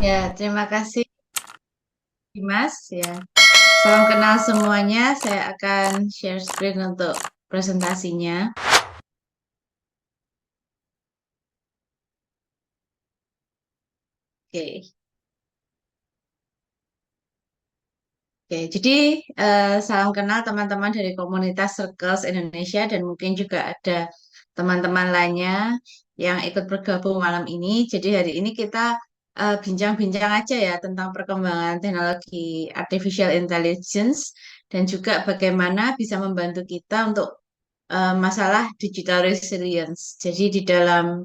Ya, terima kasih Dimas ya. Salam kenal semuanya. Saya akan share screen untuk presentasinya. Oke. Oke, jadi salam kenal teman-teman dari komunitas Circles Indonesia dan mungkin juga ada teman-teman lainnya yang ikut bergabung malam ini. Jadi hari ini kita bincang-bincang aja ya tentang perkembangan teknologi artificial intelligence dan juga bagaimana bisa membantu kita untuk masalah digital resilience. Jadi di dalam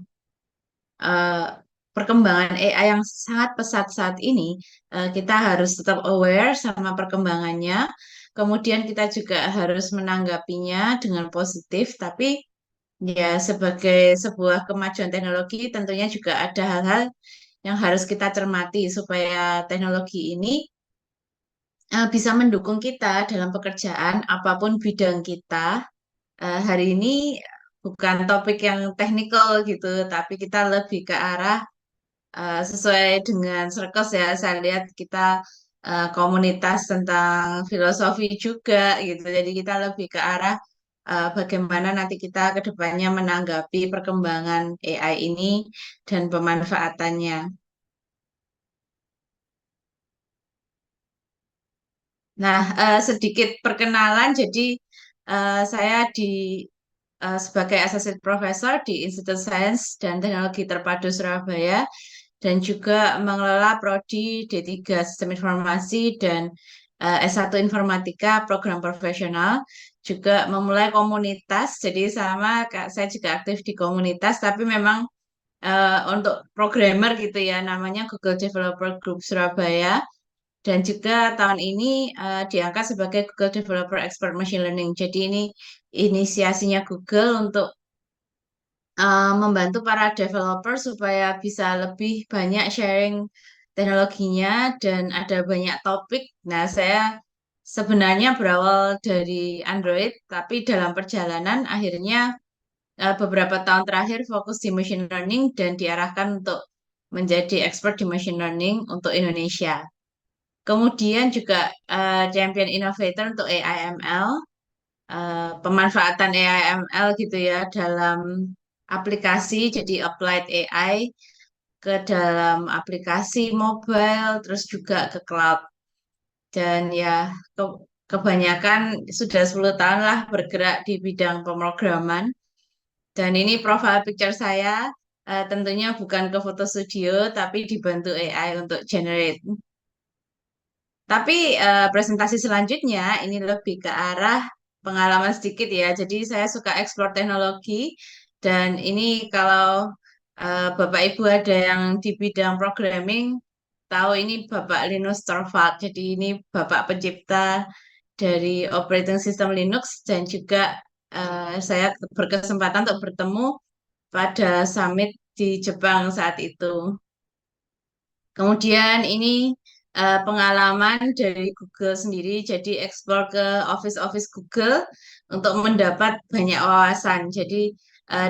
eh, perkembangan AI yang sangat pesat saat ini, kita harus tetap aware sama perkembangannya. Kemudian kita juga harus menanggapinya dengan positif, tapi ya sebagai sebuah kemajuan teknologi tentunya juga ada hal-hal yang harus kita cermati supaya teknologi ini bisa mendukung kita dalam pekerjaan apapun bidang kita. Hari ini bukan topik yang teknikal gitu, tapi kita lebih ke arah sesuai dengan Circles ya. Saya lihat kita komunitas tentang filosofi juga gitu. Jadi kita lebih ke arah bagaimana nanti kita ke depannya menanggapi perkembangan AI ini dan pemanfaatannya. Nah, sedikit perkenalan. Jadi saya sebagai Associate Professor di Institut Sains dan Teknologi Terpadu Surabaya dan juga mengelola Prodi D3 Sistem Informasi dan S1 Informatika Program Profesional, juga memulai komunitas. Jadi sama saya juga aktif di komunitas, tapi memang untuk programmer gitu ya, namanya Google Developer Group Surabaya. Dan juga tahun ini diangkat sebagai Google Developer Expert Machine Learning. Jadi ini inisiasinya Google untuk membantu para developer supaya bisa lebih banyak sharing teknologinya dan ada banyak topik. Nah, saya sebenarnya berawal dari Android, tapi dalam perjalanan akhirnya beberapa tahun terakhir fokus di machine learning dan diarahkan untuk menjadi expert di machine learning untuk Indonesia. Kemudian juga champion innovator untuk AIML, pemanfaatan AIML gitu ya dalam aplikasi, jadi applied AI ke dalam aplikasi mobile, terus juga ke cloud. Dan ya kebanyakan sudah 10 tahun lah bergerak di bidang pemrograman. Dan ini profile picture saya tentunya bukan ke foto studio, tapi dibantu AI untuk generate. Tapi presentasi selanjutnya ini lebih ke arah pengalaman sedikit ya. Jadi saya suka explore teknologi dan ini kalau Bapak Ibu ada yang di bidang programming tahu ini Bapak Linus Torvalds. Jadi ini Bapak pencipta dari operating system Linux dan juga saya berkesempatan untuk bertemu pada summit di Jepang saat itu. Kemudian ini pengalaman dari Google sendiri, jadi explore ke office-office Google untuk mendapat banyak wawasan. Jadi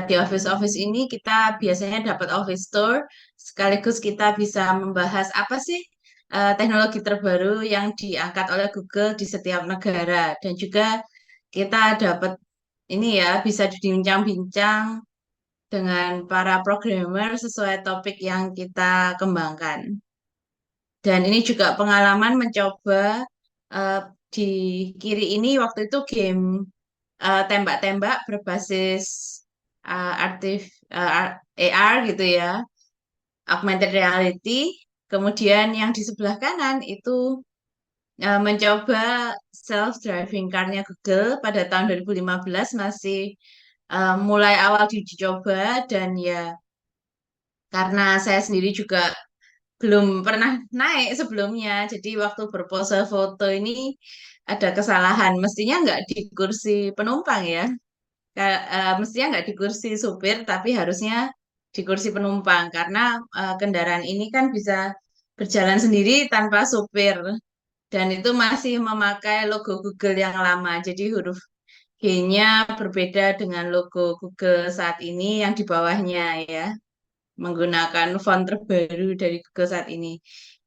di office-office ini kita biasanya dapat office tour, sekaligus kita bisa membahas apa sih teknologi terbaru yang diangkat oleh Google di setiap negara. Dan juga kita dapat ini ya, bisa dibincang-bincang dengan para programmer sesuai topik yang kita kembangkan. Dan ini juga pengalaman mencoba eh, di kiri ini waktu itu game tembak-tembak berbasis AR gitu ya, augmented reality. Kemudian yang di sebelah kanan itu mencoba self-driving car-nya Google pada tahun 2015 masih mulai awal diuji coba dan ya karena saya sendiri juga belum pernah naik sebelumnya. Jadi waktu berpose foto ini ada kesalahan. Mestinya nggak di kursi penumpang ya. Mestinya nggak di kursi supir, tapi harusnya di kursi penumpang. Karena kendaraan ini kan bisa berjalan sendiri tanpa supir. Dan itu masih memakai logo Google yang lama. Jadi huruf G-nya berbeda dengan logo Google saat ini yang di bawahnya ya. menggunakan font terbaru dari Google saat ini.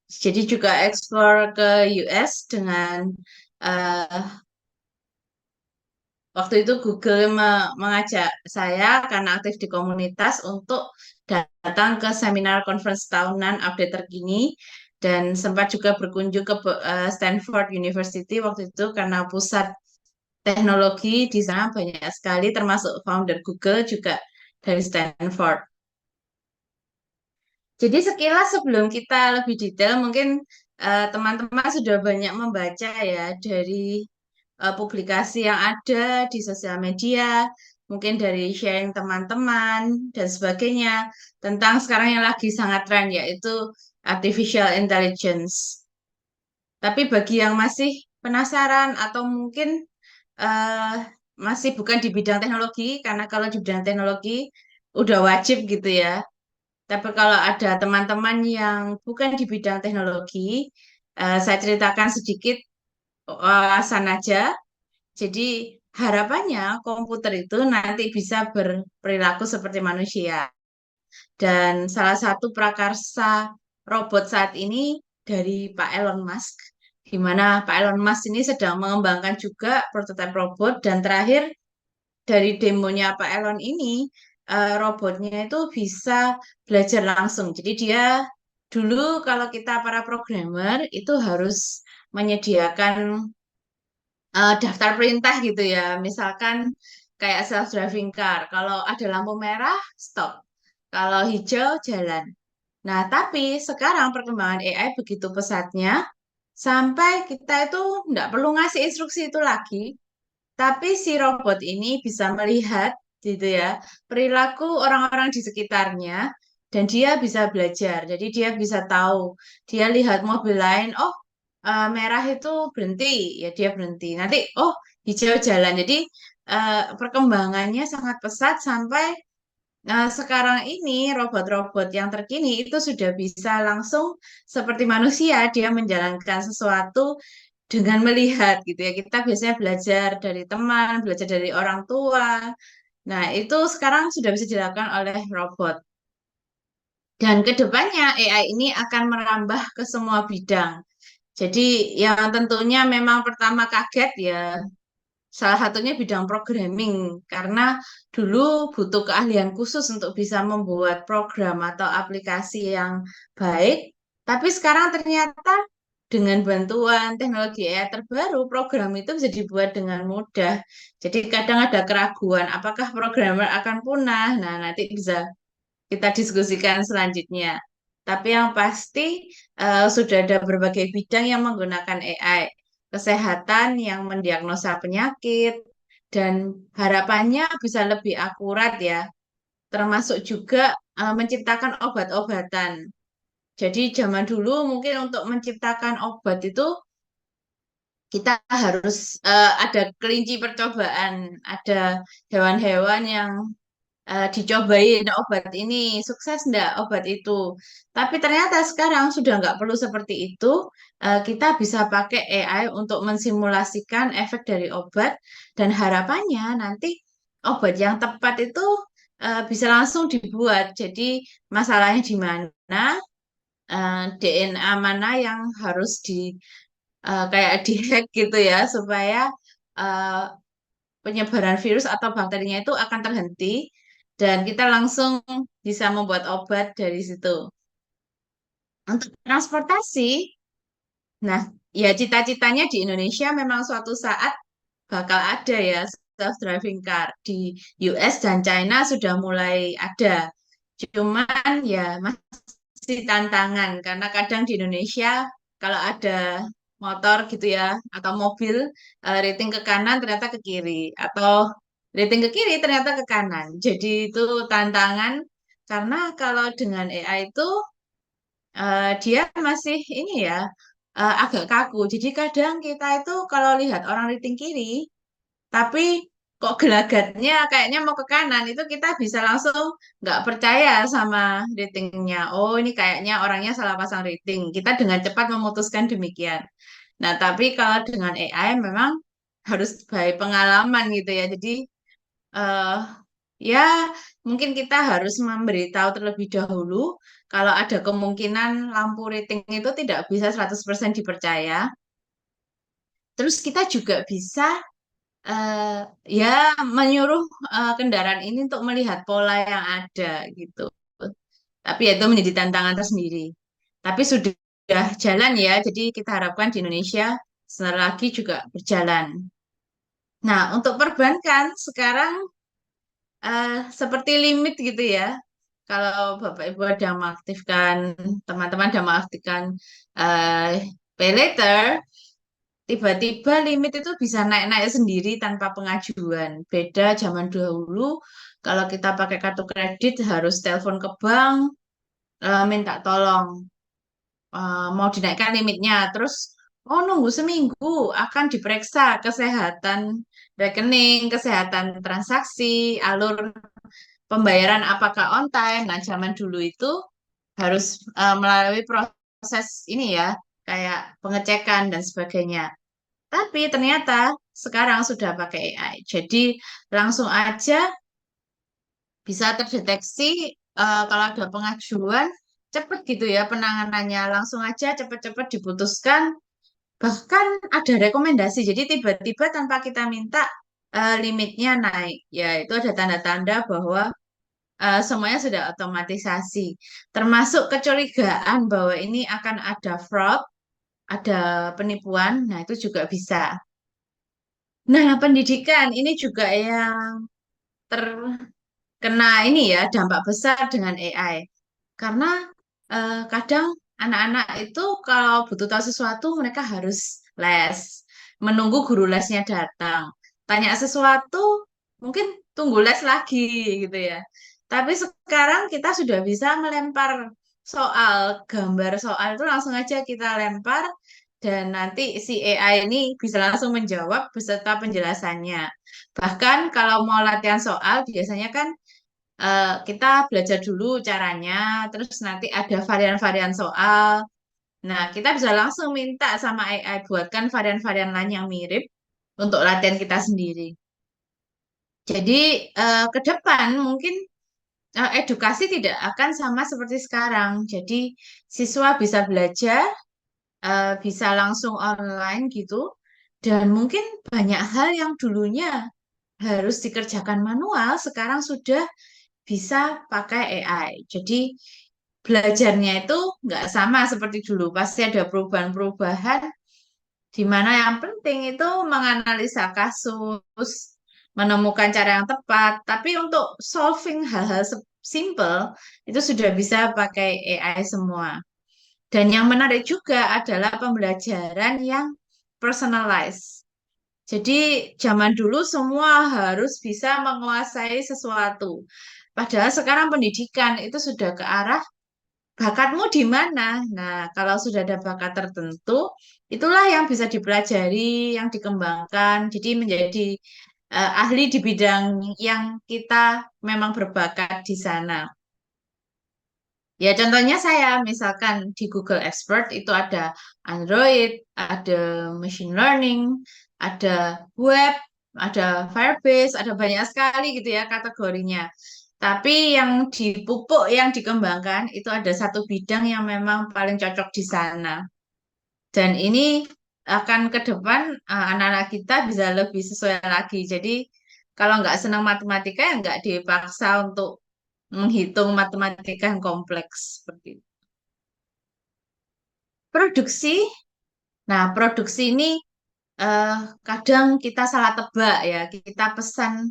Jadi juga explore ke US dengan eh, waktu itu Google mengajak saya karena aktif di komunitas untuk datang ke seminar conference tahunan update terkini dan sempat juga berkunjung ke Stanford University waktu itu karena pusat teknologi di sana banyak sekali termasuk founder Google juga dari Stanford. Jadi sekilas sebelum kita lebih detail, mungkin teman-teman sudah banyak membaca ya dari publikasi yang ada di sosial media, mungkin dari sharing teman-teman dan sebagainya tentang sekarang yang lagi sangat tren yaitu artificial intelligence. Tapi bagi yang masih penasaran atau mungkin eh, masih bukan di bidang teknologi, karena kalau di bidang teknologi udah wajib gitu ya. Tapi kalau ada teman-teman yang bukan di bidang teknologi, saya ceritakan sedikit alasan aja. Jadi harapannya komputer itu nanti bisa berperilaku seperti manusia. Dan salah satu prakarsa robot saat ini dari Pak Elon Musk, di mana Pak Elon Musk ini sedang mengembangkan juga prototipe robot dan terakhir dari demonya Pak Elon ini robotnya itu bisa belajar langsung. Jadi dia dulu kalau kita para programmer itu harus menyediakan daftar perintah gitu ya. Misalkan kayak self-driving car. Kalau ada lampu merah, stop. Kalau hijau, jalan. Nah, tapi sekarang perkembangan AI begitu pesatnya, sampai kita itu nggak perlu ngasih instruksi itu lagi, tapi si robot ini bisa melihat gitu ya, perilaku orang-orang di sekitarnya, dan dia bisa belajar. Jadi dia bisa tahu, dia lihat mobil lain, oh merah itu berhenti, ya dia berhenti. Nanti, oh hijau jalan. Jadi perkembangannya sangat pesat sampai sekarang ini robot-robot yang terkini itu sudah bisa langsung seperti manusia, dia menjalankan sesuatu dengan melihat gitu ya. Kita biasanya belajar dari teman, belajar dari orang tua. Nah, itu sekarang sudah bisa dilakukan oleh robot. Dan kedepannya AI ini akan merambah ke semua bidang. Jadi yang tentunya memang pertama kaget ya salah satunya bidang programming karena dulu butuh keahlian khusus untuk bisa membuat program atau aplikasi yang baik. Tapi sekarang ternyata dengan bantuan teknologi AI terbaru, program itu bisa dibuat dengan mudah. Jadi kadang ada keraguan, apakah programmer akan punah? Nah, nanti bisa kita diskusikan selanjutnya. Tapi yang pasti sudah ada berbagai bidang yang menggunakan AI. Kesehatan yang mendiagnosa penyakit dan harapannya bisa lebih akurat ya. Termasuk juga menciptakan obat-obatan. Jadi zaman dulu mungkin untuk menciptakan obat itu kita harus ada kelinci percobaan, ada hewan-hewan yang dicobain obat ini sukses enggak obat itu. Tapi ternyata sekarang sudah nggak perlu seperti itu. Kita bisa pakai AI untuk mensimulasikan efek dari obat dan harapannya nanti obat yang tepat itu bisa langsung dibuat. Jadi masalahnya di mana, DNA mana yang harus kayak dihack gitu ya supaya eh, penyebaran virus atau bakterinya itu akan terhenti dan kita langsung bisa membuat obat dari situ. Untuk transportasi, nah ya cita-citanya di Indonesia memang suatu saat bakal ada ya self-driving car. Di US dan China sudah mulai ada. Cuman ya masih tantangan karena kadang di Indonesia kalau ada motor gitu ya atau mobil rating ke kanan ternyata ke kiri atau rating ke kiri ternyata ke kanan. Jadi itu tantangan karena kalau dengan AI itu dia masih ini ya agak kaku. Jadi kadang kita itu kalau lihat orang rating kiri tapi kok gelagatnya kayaknya mau ke kanan itu kita bisa langsung nggak percaya sama ratingnya. Oh ini kayaknya orangnya salah pasang rating. Kita dengan cepat memutuskan demikian. Nah tapi kalau dengan AI memang harus baik pengalaman gitu ya. Jadi eh, Ya, mungkin kita harus memberitahu terlebih dahulu kalau ada kemungkinan lampu rating itu tidak bisa 100% dipercaya. Terus kita juga bisa eh, ya menyuruh kendaraan ini untuk melihat pola yang ada gitu. Tapi ya itu menjadi tantangan tersendiri. Tapi sudah jalan ya, jadi kita harapkan di Indonesia sebentar lagi juga berjalan. Nah, untuk perbankan sekarang seperti limit gitu ya. Kalau Bapak Ibu ada mengaktifkan, teman-teman ada mengaktifkan pay later, tiba-tiba limit itu bisa naik-naik sendiri tanpa pengajuan. Beda zaman dahulu, kalau kita pakai kartu kredit harus telepon ke bank, minta tolong mau dinaikkan limitnya. Terus, oh nunggu seminggu akan diperiksa kesehatan rekening, kesehatan transaksi, alur pembayaran apakah on time. Nah, zaman dulu itu harus melalui proses ini ya, kayak pengecekan dan sebagainya. Tapi ternyata sekarang sudah pakai AI. Jadi langsung aja bisa terdeteksi kalau ada pengajuan cepat gitu ya penanganannya. Langsung aja cepat-cepat diputuskan. Bahkan ada rekomendasi. Jadi tiba-tiba tanpa kita minta limitnya naik. Ya, itu ada tanda-tanda bahwa semuanya sudah otomatisasi. Termasuk kecurigaan bahwa ini akan ada fraud, ada penipuan. Nah, itu juga bisa. Nah, pendidikan ini juga yang terkena ini ya dampak besar dengan AI. Karena kadang anak-anak itu kalau butuh tahu sesuatu mereka harus les, menunggu guru lesnya datang. Tanya sesuatu mungkin tunggu les lagi gitu ya. Tapi sekarang kita sudah bisa melempar soal, gambar soal itu langsung aja kita lempar dan nanti si AI ini bisa langsung menjawab beserta penjelasannya. Bahkan kalau mau latihan soal biasanya kan kita belajar dulu caranya, terus nanti ada varian-varian soal. Nah, kita bisa langsung minta sama AI buatkan varian-varian lain yang mirip untuk latihan kita sendiri. Jadi, ke depan mungkin edukasi tidak akan sama seperti sekarang. Jadi, siswa bisa belajar, bisa langsung online gitu, dan mungkin banyak hal yang dulunya harus dikerjakan manual, sekarang sudah bisa pakai AI. Jadi belajarnya itu nggak sama seperti dulu. Pasti ada perubahan-perubahan di mana yang penting itu menganalisa kasus, menemukan cara yang tepat. Tapi untuk solving hal-hal simple itu sudah bisa pakai AI semua. Dan yang menarik juga adalah pembelajaran yang personalized. Jadi zaman dulu semua harus bisa menguasai sesuatu. Padahal sekarang pendidikan itu sudah ke arah bakatmu di mana. Nah, kalau sudah ada bakat tertentu, itulah yang bisa dipelajari, yang dikembangkan. Jadi menjadi ahli di bidang yang kita memang berbakat di sana. Ya, contohnya saya, misalkan di Google Expert itu ada Android, ada machine learning, ada web, ada Firebase, ada banyak sekali gitu ya kategorinya. Tapi yang dipupuk, yang dikembangkan itu ada satu bidang yang memang paling cocok di sana. Dan ini akan ke depan anak-anak kita bisa lebih sesuai lagi. Jadi kalau nggak senang matematika ya nggak dipaksa untuk menghitung matematika yang kompleks seperti itu. Produksi, nah produksi ini eh, kadang kita salah tebak ya, kita pesan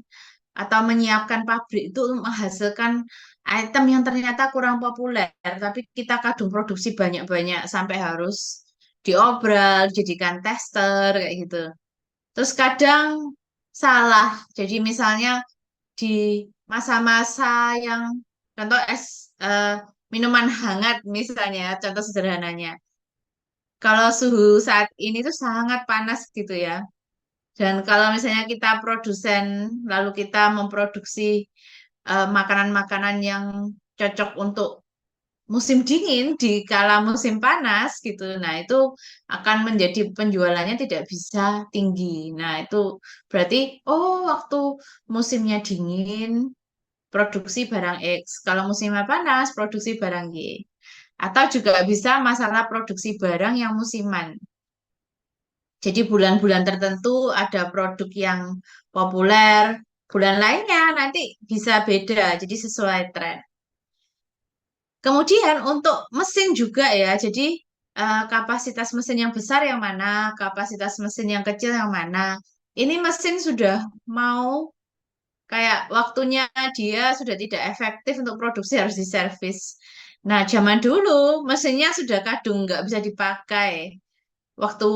atau menyiapkan pabrik itu untuk menghasilkan item yang ternyata kurang populer, tapi kita kadung produksi banyak-banyak sampai harus diobral, jadikan tester kayak gitu. Terus kadang salah, jadi misalnya di masa-masa yang contoh minuman hangat misalnya, contoh sederhananya. Kalau suhu saat ini tuh sangat panas gitu ya. Dan kalau misalnya kita produsen, lalu kita memproduksi makanan-makanan yang cocok untuk musim dingin di kala musim panas gitu. Nah, itu akan menjadi penjualannya tidak bisa tinggi. Nah, itu berarti oh waktu musimnya dingin produksi barang X. Kalau musim panas, produksi barang Y. Atau juga bisa masalah produksi barang yang musiman. Jadi bulan-bulan tertentu ada produk yang populer, bulan lainnya nanti bisa beda, jadi sesuai tren. Kemudian untuk mesin juga ya, jadi kapasitas mesin yang besar yang mana, kapasitas mesin yang kecil yang mana. Ini mesin sudah mau kayak waktunya dia sudah tidak efektif untuk produksi harus diservis. Nah, zaman dulu mesinnya sudah kadung nggak bisa dipakai. Waktu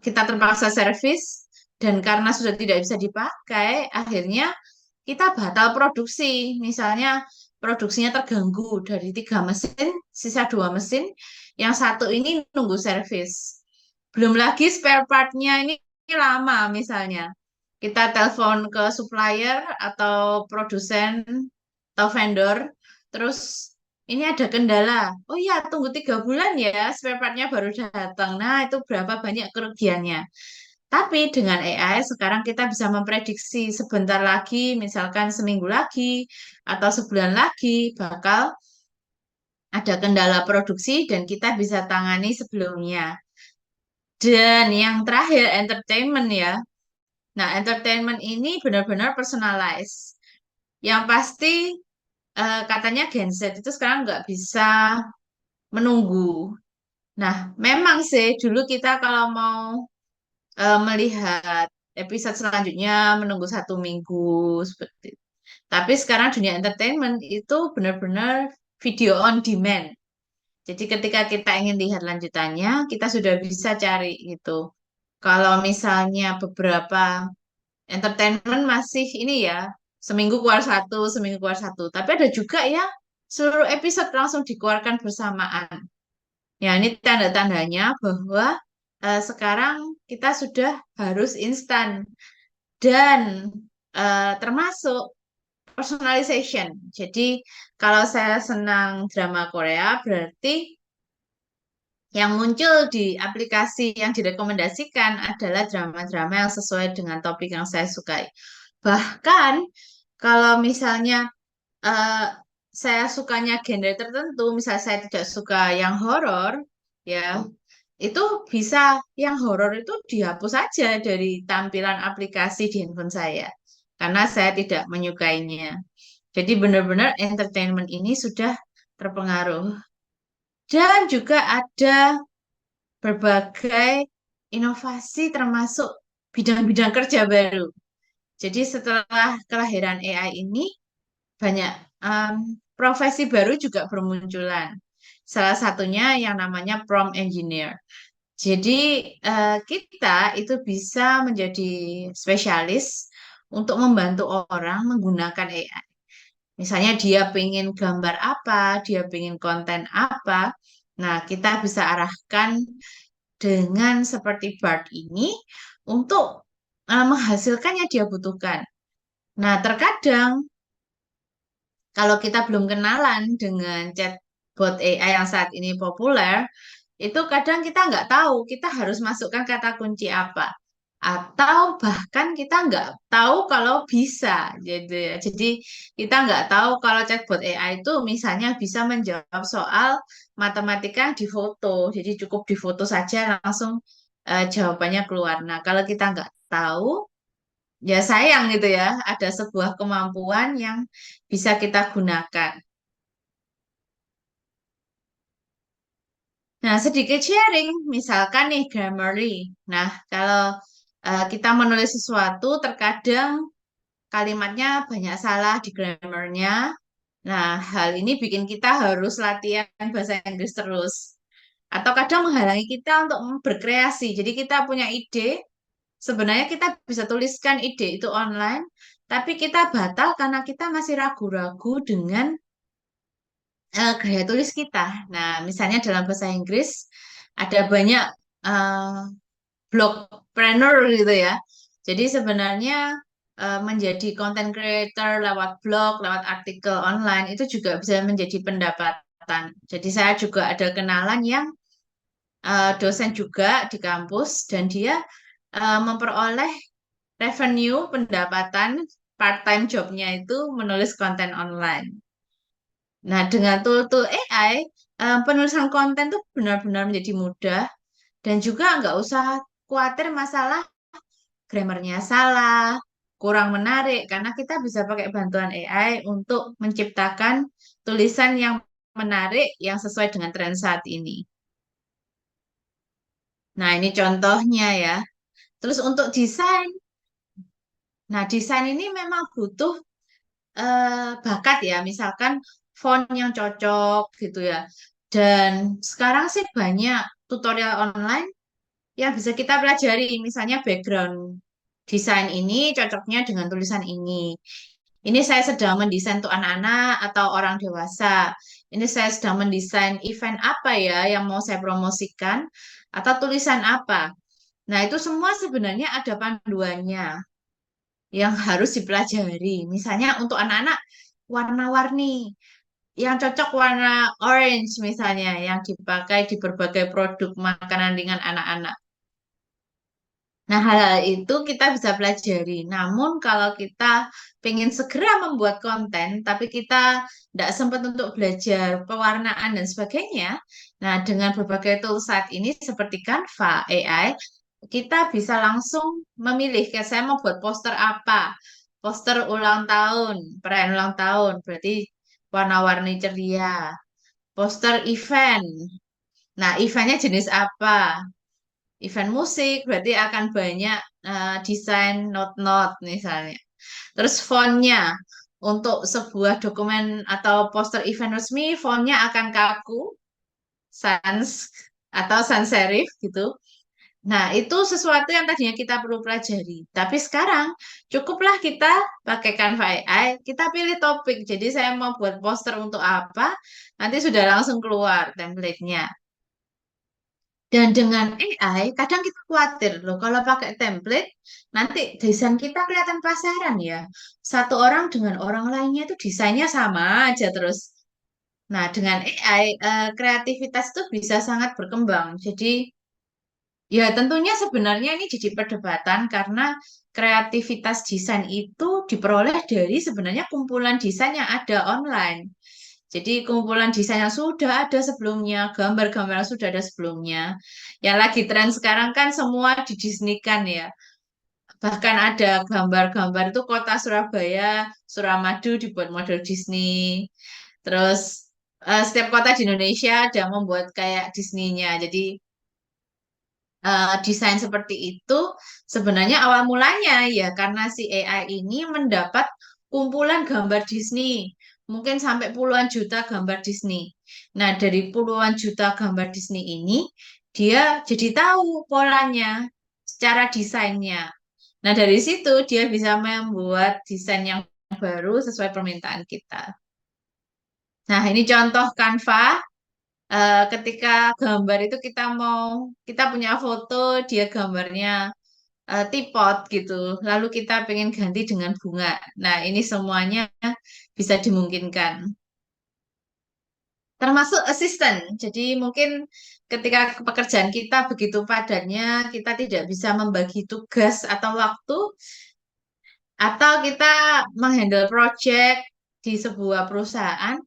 kita terpaksa servis dan karena sudah tidak bisa dipakai, akhirnya kita batal produksi. Misalnya produksinya terganggu dari 3 mesin, sisa 2 mesin, yang satu ini nunggu servis. Belum lagi spare partnya ini lama misalnya. Kita telepon ke supplier atau produsen atau vendor, terus ini ada kendala. Oh iya, tunggu 3 bulan ya, spare partnya baru datang. Nah, itu berapa banyak kerugiannya. Tapi dengan AI sekarang kita bisa memprediksi sebentar lagi, misalkan seminggu lagi atau sebulan lagi bakal ada kendala produksi dan kita bisa tangani sebelumnya. Dan yang terakhir entertainment ya. Nah, entertainment ini benar-benar personalized. Yang pasti katanya Gen Z itu sekarang nggak bisa menunggu. Nah, memang sih dulu kita kalau mau melihat episode selanjutnya menunggu 1 minggu seperti itu. Tapi sekarang dunia entertainment itu benar-benar video on demand. Jadi ketika kita ingin lihat lanjutannya, kita sudah bisa cari gitu. Kalau misalnya beberapa entertainment masih ini ya, seminggu keluar satu, seminggu keluar satu. Tapi ada juga yang seluruh episode langsung dikeluarkan bersamaan. Ya, ini tanda-tandanya bahwa sekarang kita sudah harus instan dan termasuk personalization. Jadi kalau saya senang drama Korea, berarti yang muncul di aplikasi yang direkomendasikan adalah drama-drama yang sesuai dengan topik yang saya sukai. Bahkan kalau misalnya eh, saya sukanya genre tertentu, misalnya saya tidak suka yang horor, ya itu bisa yang horor itu dihapus saja dari tampilan aplikasi di handphone saya karena saya tidak menyukainya. Jadi benar-benar entertainment ini sudah terpengaruh. Dan juga ada berbagai inovasi termasuk bidang-bidang kerja baru. Jadi setelah kelahiran AI ini, banyak em, profesi baru juga bermunculan. Salah satunya yang namanya prompt engineer. Jadi kita itu bisa menjadi spesialis untuk membantu orang menggunakan AI. Misalnya dia pengen gambar apa, dia pengen konten apa. Nah, kita bisa arahkan dengan seperti Bard ini untuk menghasilkan yang dia butuhkan. Nah, terkadang kalau kita belum kenalan dengan chatbot AI yang saat ini populer, itu kadang kita nggak tahu kita harus masukkan kata kunci apa. Atau bahkan kita nggak tahu kalau bisa. Jadi kita nggak tahu kalau chatbot AI itu misalnya bisa menjawab soal matematika yang di foto. Jadi cukup di foto saja langsung jawabannya keluar. Nah, kalau kita nggak tahu, ya sayang gitu ya. Ada sebuah kemampuan yang bisa kita gunakan. Nah, sedikit sharing, misalkan nih Grammarly. Nah, kalau kita menulis sesuatu, terkadang kalimatnya banyak salah di grammarnya. Nah, hal ini bikin kita harus latihan bahasa Inggris terus. Atau kadang menghalangi kita untuk berkreasi. Jadi kita punya ide, sebenarnya kita bisa tuliskan ide itu online, tapi kita batal karena kita masih ragu-ragu dengan gaya tulis kita. Nah, misalnya dalam bahasa Inggris ada banyak eh, blogpreneur gitu ya. Jadi sebenarnya menjadi content creator lewat blog, lewat artikel online itu juga bisa menjadi pendapatan. Jadi saya juga ada kenalan yang dosen juga di kampus dan dia memperoleh revenue pendapatan part-time jobnya itu menulis konten online. Nah, dengan tool-tool AI, penulisan konten tuh benar-benar menjadi mudah dan juga nggak usah khawatir masalah grammarnya salah, kurang menarik, karena kita bisa pakai bantuan AI untuk menciptakan tulisan yang menarik yang sesuai dengan tren saat ini. Nah, ini contohnya ya. Terus untuk desain, nah desain ini memang butuh bakat ya, misalkan font yang cocok gitu ya. Dan sekarang sih banyak tutorial online yang bisa kita pelajari, misalnya background desain ini cocoknya dengan tulisan ini. Ini saya sedang mendesain untuk anak-anak atau orang dewasa. Ini saya sedang mendesain event apa ya yang mau saya promosikan atau tulisan apa. Nah, itu semua sebenarnya ada panduannya yang harus dipelajari. Misalnya untuk anak-anak warna-warni yang cocok warna orange misalnya yang dipakai di berbagai produk makanan ringan anak-anak. Nah, hal-hal itu kita bisa pelajari. Namun, kalau kita pengen segera membuat konten, tapi kita tidak sempat untuk belajar pewarnaan dan sebagainya, nah, dengan berbagai tools saat ini seperti Canva, AI, kita bisa langsung memilih, kayak saya mau buat poster apa, poster ulang tahun, perayaan ulang tahun, berarti warna-warni ceria, poster event. Nah, eventnya jenis apa? Event musik berarti akan banyak desain note-note misalnya. Terus fontnya untuk sebuah dokumen atau poster event resmi, fontnya akan kaku, sans atau sans serif gitu. Nah, itu sesuatu yang tadinya kita perlu pelajari. Tapi sekarang cukuplah kita pakai Canva AI, kita pilih topik. Jadi saya mau buat poster untuk apa, nanti sudah langsung keluar template-nya. Dan dengan AI, kadang kita khawatir loh, kalau pakai template, nanti desain kita kelihatan pasaran ya. Satu orang dengan orang lainnya itu desainnya sama aja terus. Nah, dengan AI, kreativitas itu bisa sangat berkembang. Jadi, ya tentunya sebenarnya ini jadi perdebatan karena kreativitas desain itu diperoleh dari sebenarnya kumpulan desain yang ada online. Jadi kumpulan desain yang sudah ada sebelumnya, gambar-gambar yang sudah ada sebelumnya. Yang lagi tren sekarang kan semua didisnikan ya. Bahkan ada gambar-gambar itu kota Surabaya, Suramadu dibuat model Disney. Terus setiap kota di Indonesia ada membuat kayak Disney-nya. Jadi desain seperti itu sebenarnya awal mulanya ya karena si AI ini mendapat kumpulan gambar Disney, mungkin sampai puluhan juta gambar Disney. Nah, dari puluhan juta gambar Disney ini dia jadi tahu polanya secara desainnya. Nah, dari situ dia bisa membuat desain yang baru sesuai permintaan kita. Nah, ini contoh Canva. Ketika gambar itu kita punya foto, dia gambarnya tripod gitu. Lalu kita pengen ganti dengan bunga. Nah, ini semuanya bisa dimungkinkan. Termasuk asisten. Jadi mungkin ketika pekerjaan kita begitu padatnya, kita tidak bisa membagi tugas atau waktu, atau kita menghandle project di sebuah perusahaan.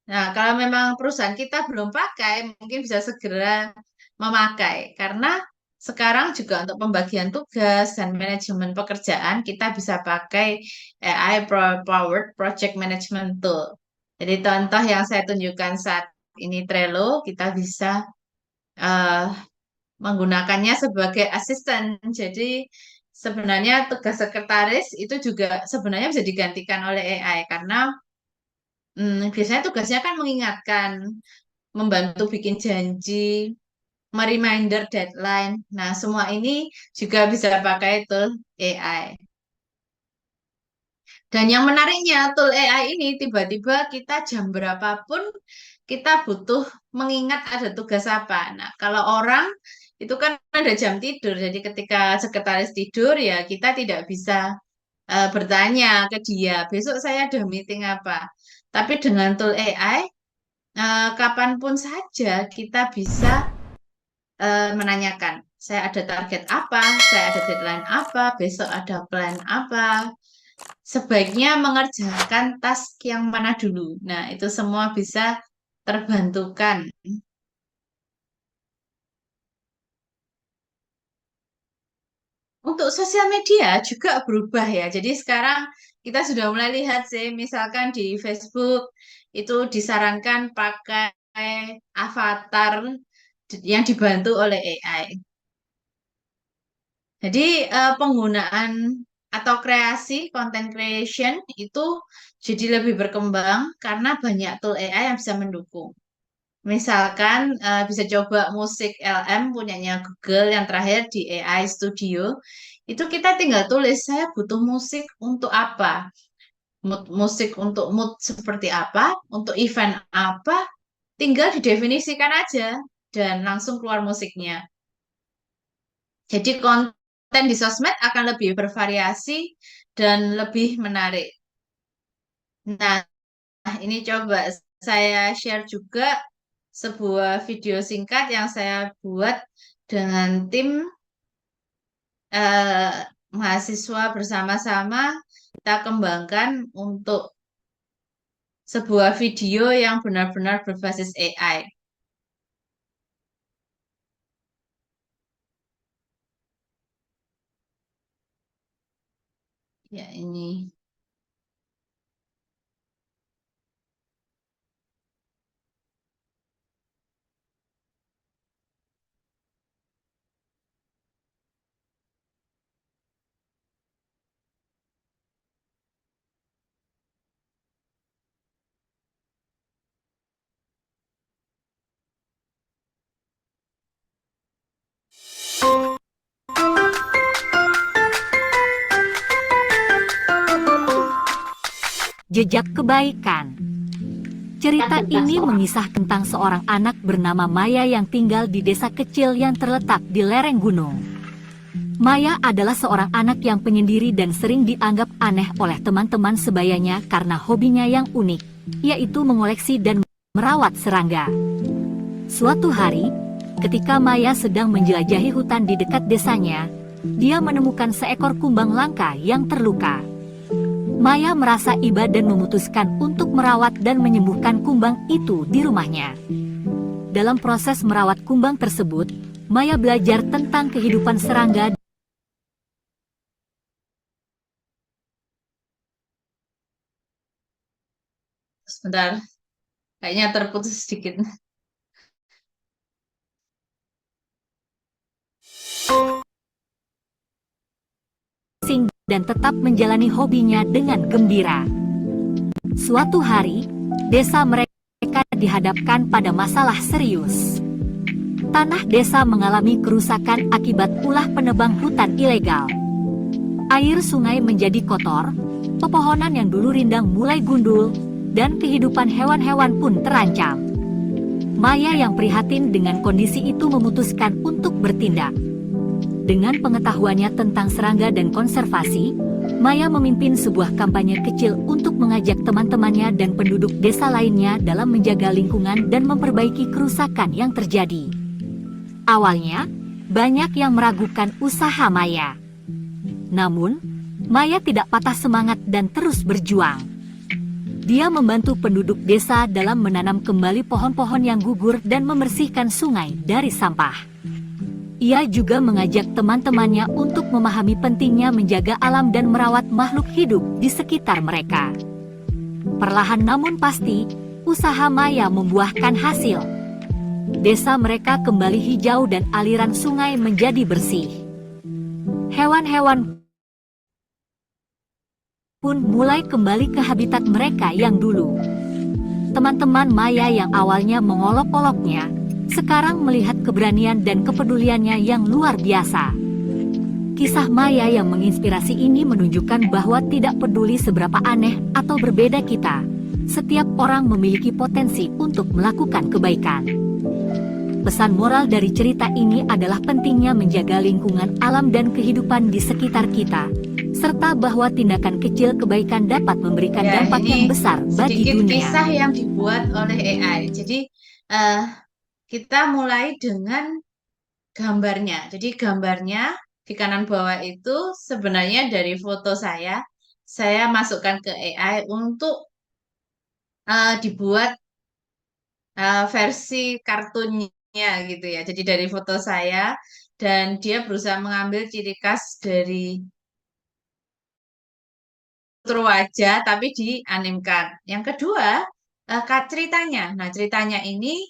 Nah, kalau memang perusahaan kita belum pakai, mungkin bisa segera memakai. Karena sekarang juga untuk pembagian tugas dan manajemen pekerjaan, kita bisa pakai AI Powered Project Management Tool. Jadi contoh yang saya tunjukkan saat ini Trello, kita bisa eh, menggunakannya sebagai asisten. Jadi sebenarnya tugas sekretaris itu juga sebenarnya bisa digantikan oleh AI karena biasanya tugasnya kan mengingatkan, membantu bikin janji, mereminder deadline. Nah, semua ini juga bisa pakai tool AI. Dan yang menariknya, tool AI ini tiba-tiba kita jam berapapun kita butuh mengingat ada tugas apa. Nah, kalau orang itu kan ada jam tidur, jadi ketika sekretaris tidur ya kita tidak bisa bertanya ke dia, besok saya ada meeting apa. Tapi dengan tool AI, kapanpun saja kita bisa menanyakan, saya ada target apa, saya ada deadline apa, besok ada plan apa. Sebaiknya mengerjakan task yang mana dulu. Nah, itu semua bisa terbantukan. Untuk sosial media juga berubah ya. Jadi sekarang kita sudah mulai lihat sih, misalkan di Facebook itu disarankan pakai avatar yang dibantu oleh AI. Jadi penggunaan atau kreasi, content creation itu jadi lebih berkembang karena banyak tool AI yang bisa mendukung. Misalkan bisa coba musik LM punyanya Google yang terakhir di AI Studio. Itu kita tinggal tulis, saya butuh musik untuk apa? Musik untuk mood seperti apa? Untuk event apa? Tinggal didefinisikan aja dan langsung keluar musiknya. Jadi konten di sosmed akan lebih bervariasi dan lebih menarik. Nah, ini coba saya share juga sebuah video singkat yang saya buat dengan tim eh, mahasiswa bersama-sama. Kita kembangkan untuk sebuah video yang benar-benar berbasis AI. Ya, ini. Jejak Kebaikan. Cerita ini mengisah tentang seorang anak bernama Maya yang tinggal di desa kecil yang terletak di lereng gunung. Maya adalah seorang anak yang penyendiri dan sering dianggap aneh oleh teman-teman sebayanya karena hobinya yang unik, yaitu mengoleksi dan merawat serangga. Suatu hari, ketika Maya sedang menjelajahi hutan di dekat desanya, dia menemukan seekor kumbang langka yang terluka. Maya merasa iba dan memutuskan untuk merawat dan menyembuhkan kumbang itu di rumahnya. Dalam proses merawat kumbang tersebut, Maya belajar tentang kehidupan serangga. Sebentar, kayaknya terputus sedikit. Dan tetap menjalani hobinya dengan gembira. Suatu hari, desa mereka dihadapkan pada masalah serius. Tanah desa mengalami kerusakan akibat ulah penebang hutan ilegal. Air sungai menjadi kotor, pepohonan yang dulu rindang mulai gundul, dan kehidupan hewan-hewan pun terancam. Maya yang prihatin dengan kondisi itu memutuskan untuk bertindak. Dengan pengetahuannya tentang serangga dan konservasi, Maya memimpin sebuah kampanye kecil untuk mengajak teman-temannya dan penduduk desa lainnya dalam menjaga lingkungan dan memperbaiki kerusakan yang terjadi. Awalnya, banyak yang meragukan usaha Maya. Namun, Maya tidak patah semangat dan terus berjuang. Dia membantu penduduk desa dalam menanam kembali pohon-pohon yang gugur dan membersihkan sungai dari sampah. Ia juga mengajak teman-temannya untuk memahami pentingnya menjaga alam dan merawat makhluk hidup di sekitar mereka. Perlahan namun pasti, usaha Maya membuahkan hasil. Desa mereka kembali hijau dan aliran sungai menjadi bersih. Hewan-hewan pun mulai kembali ke habitat mereka yang dulu. Teman-teman Maya yang awalnya mengolok-oloknya, sekarang melihat keberanian dan kepeduliannya yang luar biasa. Kisah Maya yang menginspirasi ini menunjukkan bahwa tidak peduli seberapa aneh atau berbeda kita, setiap orang memiliki potensi untuk melakukan kebaikan. Pesan moral dari cerita ini adalah pentingnya menjaga lingkungan alam dan kehidupan di sekitar kita, serta bahwa tindakan kecil kebaikan dapat memberikan Ya, dampak yang ini besar bagi sedikit dunia. kisah yang dibuat oleh AI. Jadi, eh, kita mulai dengan gambarnya. Jadi gambarnya di kanan bawah itu sebenarnya dari foto saya. saya masukkan ke AI untuk dibuat versi kartunnya gitu ya. Jadi dari foto saya dan dia berusaha mengambil ciri khas dari struktur wajah tapi dianimkan. Yang kedua, ceritanya. Nah, ceritanya ini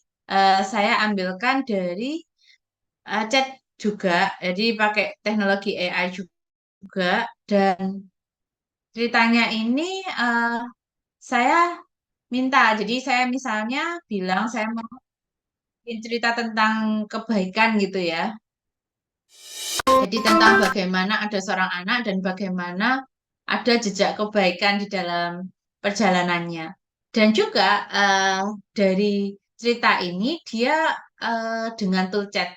saya ambilkan dari chat juga. Jadi pakai teknologi AI juga dan ceritanya ini saya minta. Jadi saya misalnya bilang saya mau bikin cerita tentang kebaikan gitu ya. Jadi tentang bagaimana ada seorang anak dan bagaimana ada jejak kebaikan di dalam perjalanannya. Dan juga dari cerita ini dia dengan tool chat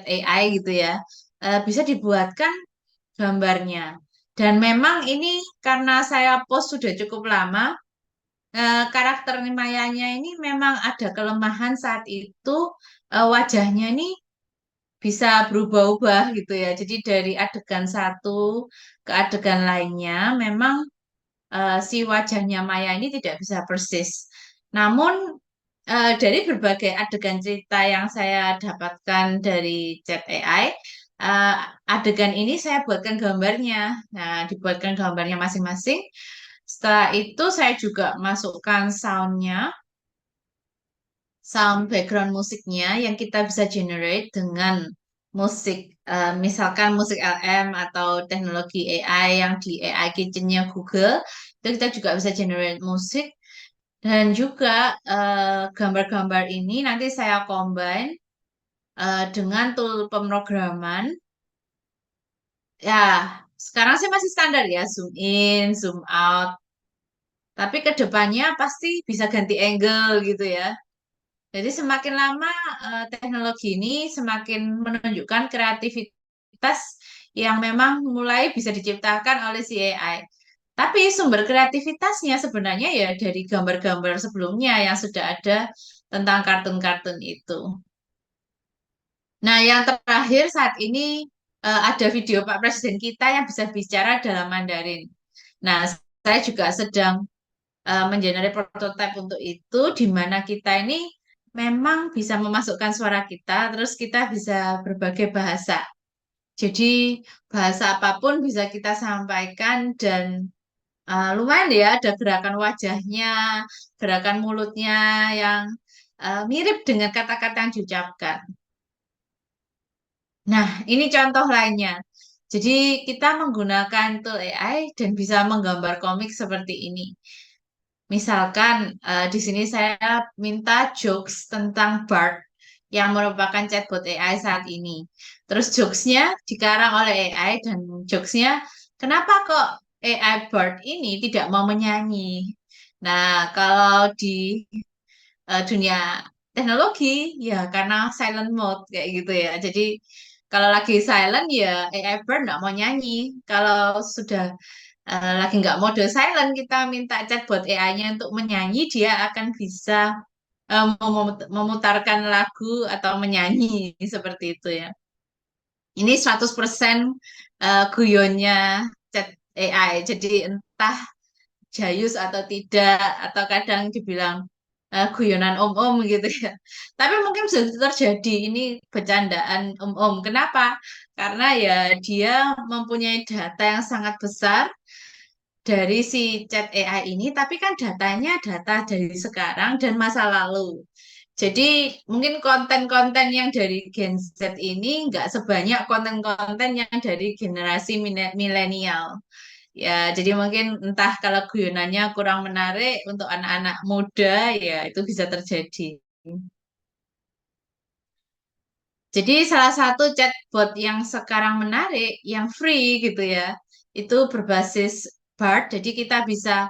AI gitu ya bisa dibuatkan gambarnya. Dan memang ini karena saya post sudah cukup lama, karakter Mayanya ini memang ada kelemahan saat itu wajahnya ini bisa berubah-ubah gitu ya. Jadi dari adegan satu ke adegan lainnya, memang si wajahnya Maya ini tidak bisa persis. Namun dari berbagai adegan cerita yang saya dapatkan dari chat AI, eh, adegan ini saya buatkan gambarnya. Nah, dibuatkan gambarnya masing-masing. Setelah itu saya juga masukkan sound background musiknya yang kita bisa generate dengan musik, misalkan musik LM atau teknologi AI yang di AI Kitchen-nya Google, itu kita juga bisa generate musik dan juga gambar-gambar ini nanti saya combine dengan tool pemrograman. Ya, sekarang sih masih standar ya, zoom in, zoom out. Tapi ke depannya pasti bisa ganti angle gitu ya. Jadi semakin lama teknologi ini semakin menunjukkan kreativitas yang memang mulai bisa diciptakan oleh si AI. Tapi sumber kreativitasnya sebenarnya ya dari gambar-gambar sebelumnya yang sudah ada tentang kartun-kartun itu. Nah, yang terakhir saat ini ada video Pak Presiden kita yang bisa bicara dalam Mandarin. Nah, saya juga sedang mengenerate prototipe untuk itu, di mana kita ini memang bisa memasukkan suara kita, terus kita bisa berbagai bahasa. Jadi bahasa apapun bisa kita sampaikan dan lumayan ya, ada gerakan wajahnya, gerakan mulutnya yang mirip dengan kata-kata yang diucapkan. Nah, ini contoh lainnya. Jadi kita menggunakan tool AI dan bisa menggambar komik seperti ini. Misalkan di sini saya minta jokes tentang Bart yang merupakan chatbot AI saat ini. Terus jokesnya dikarang oleh AI dan jokesnya kenapa kok AI Bart ini tidak mau menyanyi? Nah, kalau di dunia teknologi ya karena silent mode kayak gitu ya. Jadi kalau lagi silent ya AI Bart nggak mau nyanyi. Kalau sudah lagi nggak mode silent, kita minta chatbot AI-nya untuk menyanyi, dia akan bisa memutarkan lagu atau menyanyi seperti itu ya. Ini 100% guyonnya chat AI. Jadi entah jayus atau tidak, atau kadang dibilang guyonan om-om gitu ya. Tapi mungkin bisa terjadi ini bercandaan om-om. Kenapa? Karena ya dia mempunyai data yang sangat besar dari si chat AI ini, tapi kan datanya data dari sekarang dan masa lalu. Jadi mungkin konten-konten yang dari Gen Z ini nggak sebanyak konten-konten yang dari generasi milenial. Ya, jadi mungkin entah kalau guyonannya kurang menarik untuk anak-anak muda, ya itu bisa terjadi. Jadi salah satu chatbot yang sekarang menarik, yang free gitu ya, itu berbasis Bard. Jadi kita bisa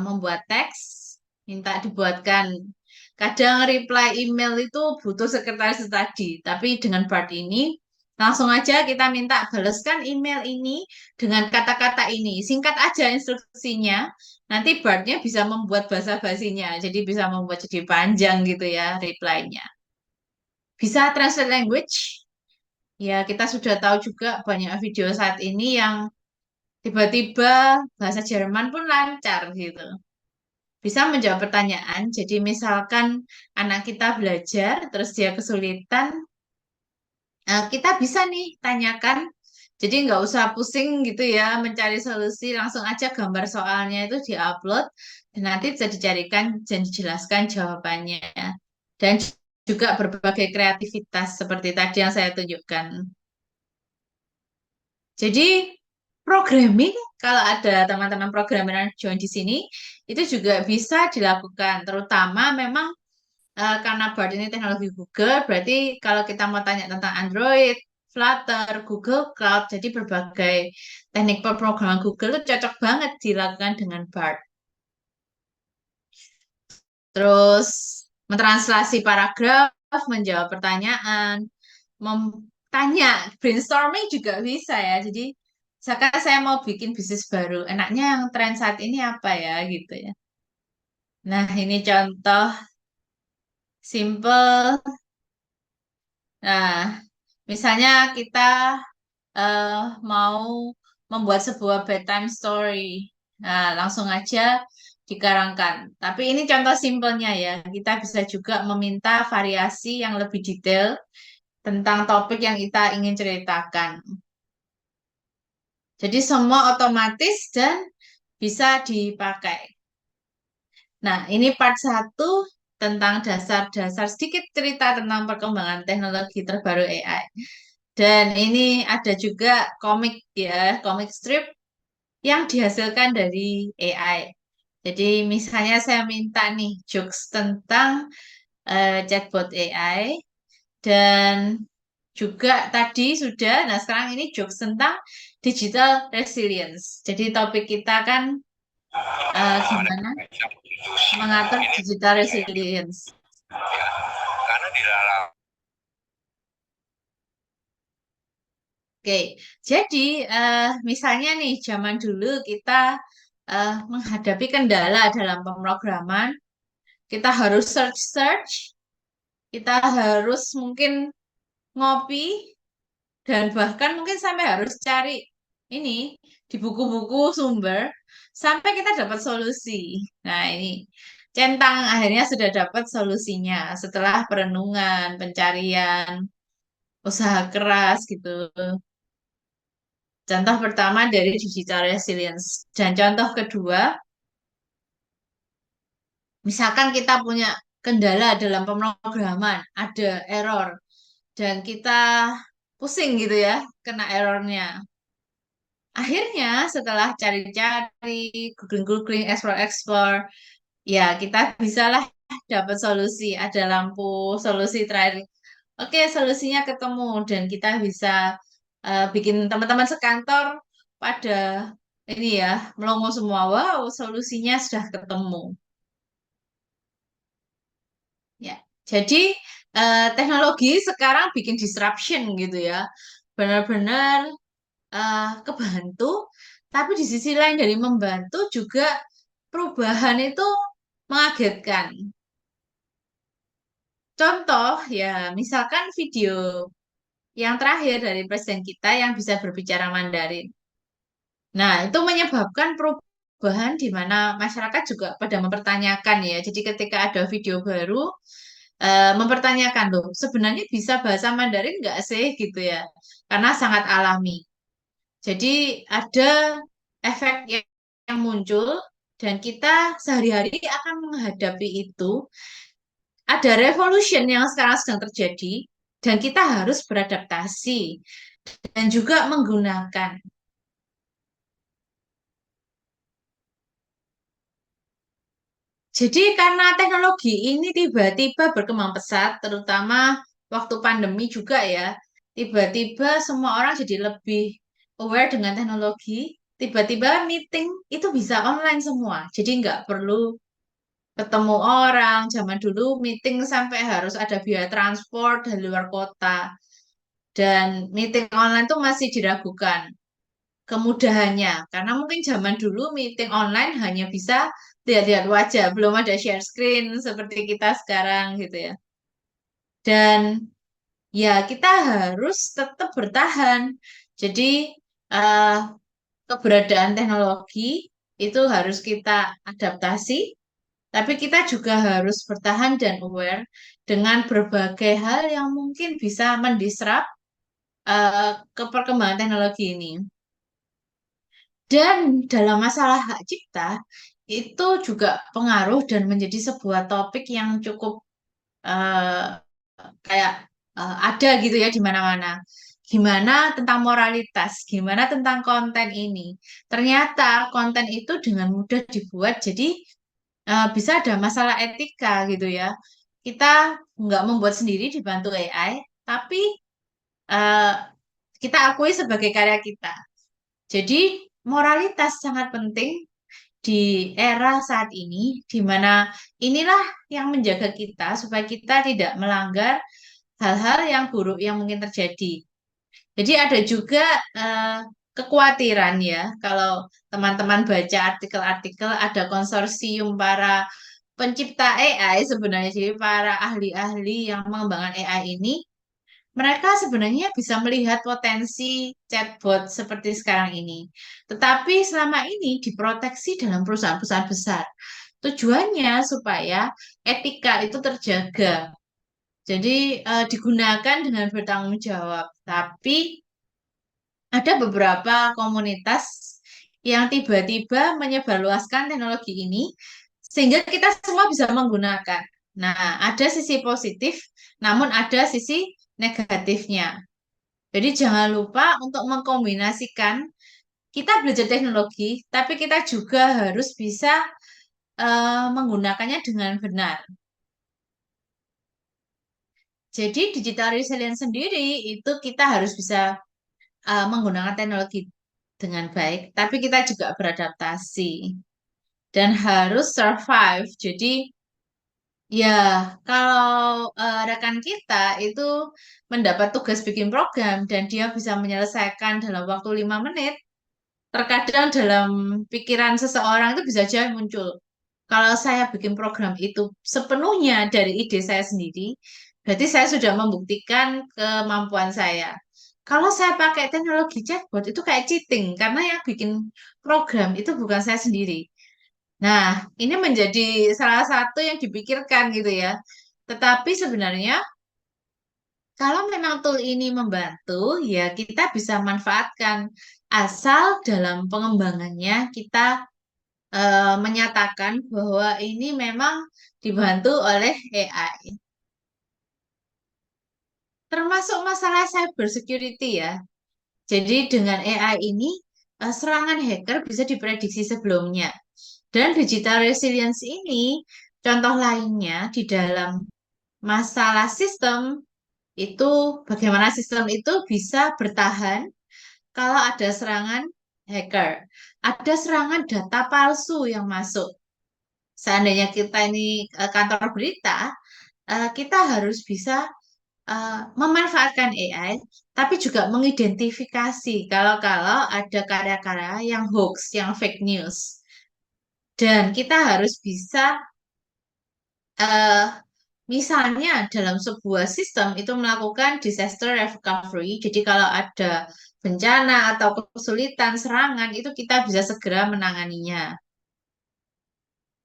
membuat teks, minta dibuatkan. Kadang reply email itu butuh sekretaris tadi, tapi dengan Bard ini langsung aja kita minta balaskan email ini dengan kata-kata ini. Singkat aja instruksinya. Nanti Bard-nya bisa membuat basa-basinya, jadi bisa membuat jadi panjang gitu ya reply-nya. Bisa translate language. Ya, kita sudah tahu juga banyak video saat ini yang Tiba-tiba bahasa Jerman pun lancar gitu. Bisa menjawab pertanyaan. Jadi misalkan anak kita belajar, terus dia kesulitan, kita bisa nih tanyakan. Jadi nggak usah pusing gitu ya mencari solusi, langsung aja gambar soalnya itu diupload dan nanti bisa dicarikan dan dijelaskan jawabannya. Dan juga berbagai kreativitas seperti tadi yang saya tunjukkan. Jadi programming kalau ada teman-teman programmer yang join di sini itu juga bisa dilakukan, terutama memang karena Bard ini teknologi Google, berarti kalau kita mau tanya tentang Android, Flutter, Google Cloud, jadi berbagai teknik pemrograman Google itu cocok banget dilakukan dengan Bard. Terus mentranslasi paragraf, menjawab pertanyaan, tanya, brainstorming juga bisa ya. Jadi misalkan saya mau bikin bisnis baru, enaknya yang tren saat ini apa ya gitu ya. Nah, ini contoh simple. Nah, misalnya kita eh, mau membuat sebuah bedtime story. Nah, langsung aja dikarangkan. Tapi ini contoh simpelnya ya. Kita bisa juga meminta variasi yang lebih detail tentang topik yang kita ingin ceritakan. Jadi semua otomatis dan bisa dipakai. Nah, ini part satu tentang dasar-dasar sedikit cerita tentang perkembangan teknologi terbaru AI. Dan ini ada juga komik ya, komik strip yang dihasilkan dari AI. Jadi misalnya saya minta nih jokes tentang chatbot AI dan juga tadi sudah, nah sekarang ini jokes tentang digital resilience. Jadi topik kita kan gimana mengatur ini digital resilience. ya, karena di dalam Oke, jadi misalnya nih zaman dulu kita menghadapi kendala dalam pemrograman, kita harus search-search, kita harus mungkin ngopi, dan bahkan mungkin sampai harus cari ini di buku-buku sumber sampai kita dapat solusi. Nah, ini centang akhirnya sudah dapat solusinya setelah perenungan, pencarian, usaha keras gitu. Contoh pertama dari digital resilience. Dan contoh kedua, misalkan kita punya kendala dalam pemrograman, ada error, dan kita pusing gitu ya, kena errornya. Akhirnya setelah cari-cari, googling-googling, explore-explore, ya kita bisalah dapat solusi. Ada lampu solusi terakhir. Oke, solusinya ketemu dan kita bisa bikin teman-teman sekantor pada ini ya melongo semua. Wow, solusinya sudah ketemu. Ya, jadi teknologi sekarang bikin disruption gitu ya. Benar-benar kebantu, tapi di sisi lain dari membantu juga perubahan itu mengagetkan. Contoh ya, misalkan video yang terakhir dari presiden kita yang bisa berbicara Mandarin. Nah, itu menyebabkan perubahan di mana masyarakat juga pada mempertanyakan ya. Jadi ketika ada video baru, mempertanyakan loh, sebenarnya bisa bahasa Mandarin nggak sih gitu ya? Karena sangat alami. Jadi ada efek yang muncul dan kita sehari-hari akan menghadapi itu. Ada revolution yang sekarang sedang terjadi dan kita harus beradaptasi dan juga menggunakan. Jadi karena teknologi ini tiba-tiba berkembang pesat, terutama waktu pandemi juga ya, tiba-tiba semua orang jadi lebih aware dengan teknologi. Tiba-tiba meeting itu bisa online semua, jadi nggak perlu ketemu orang. Zaman dulu meeting sampai harus ada biaya transport dari luar kota. Dan meeting online tuh masih diragukan kemudahannya. Karena mungkin zaman dulu meeting online hanya bisa lihat-lihat wajah, belum ada share screen seperti kita sekarang gitu ya. Dan ya kita harus tetap bertahan. Jadi eh, keberadaan teknologi itu harus kita adaptasi, tapi kita juga harus bertahan dan aware dengan berbagai hal yang mungkin bisa mendisrupt ke perkembangan teknologi ini. Dan dalam masalah hak cipta, itu juga pengaruh dan menjadi sebuah topik yang cukup eh, kayak ada gitu ya di mana-mana. Gimana tentang moralitas, gimana tentang konten ini. Ternyata konten itu dengan mudah dibuat, jadi bisa ada masalah etika gitu ya. Kita nggak membuat sendiri dibantu AI, tapi eh, kita akui sebagai karya kita. Jadi moralitas sangat penting di era saat ini, di mana inilah yang menjaga kita supaya kita tidak melanggar hal-hal yang buruk yang mungkin terjadi. Jadi ada juga eh, kekhawatiran ya, kalau teman-teman baca artikel-artikel ada konsorsium para pencipta AI sebenarnya, jadi para ahli-ahli yang mengembangkan AI ini, mereka sebenarnya bisa melihat potensi chatbot seperti sekarang ini. Tetapi selama ini diproteksi dalam perusahaan-perusahaan besar. Tujuannya supaya etika itu terjaga. Jadi digunakan dengan bertanggung jawab. Tapi ada beberapa komunitas yang tiba-tiba menyebarluaskan teknologi ini sehingga kita semua bisa menggunakan. Nah, ada sisi positif, namun ada sisi negatifnya. Jadi jangan lupa untuk mengkombinasikan kita belajar teknologi, tapi kita juga harus bisa menggunakannya dengan benar. Jadi digital resilience sendiri itu kita harus bisa menggunakan teknologi dengan baik, tapi kita juga beradaptasi dan harus survive. Jadi ya kalau rekan kita itu mendapat tugas bikin program dan dia bisa menyelesaikan dalam waktu 5 menit, terkadang dalam pikiran seseorang itu bisa aja muncul. Kalau saya bikin program itu sepenuhnya dari ide saya sendiri, berarti saya sudah membuktikan kemampuan saya. Kalau saya pakai teknologi chatbot itu kayak cheating, karena yang bikin program itu bukan saya sendiri. Nah, ini menjadi salah satu yang dipikirkan gitu ya. Tetapi sebenarnya kalau memang tool ini membantu, ya kita bisa manfaatkan asal dalam pengembangannya kita menyatakan bahwa ini memang dibantu oleh AI. Termasuk masalah cyber security ya. Jadi dengan AI ini serangan hacker bisa diprediksi sebelumnya. Dan digital resilience ini contoh lainnya di dalam masalah sistem itu bagaimana sistem itu bisa bertahan kalau ada serangan hacker. Ada serangan data palsu yang masuk. Seandainya kita ini kantor berita, kita harus bisa memanfaatkan AI, tapi juga mengidentifikasi kalau-kalau ada karya-karya yang hoax, yang fake news. Dan kita harus bisa, eh, misalnya dalam sebuah sistem itu melakukan disaster recovery. Jadi kalau ada bencana atau kesulitan serangan, itu kita bisa segera menanganinya.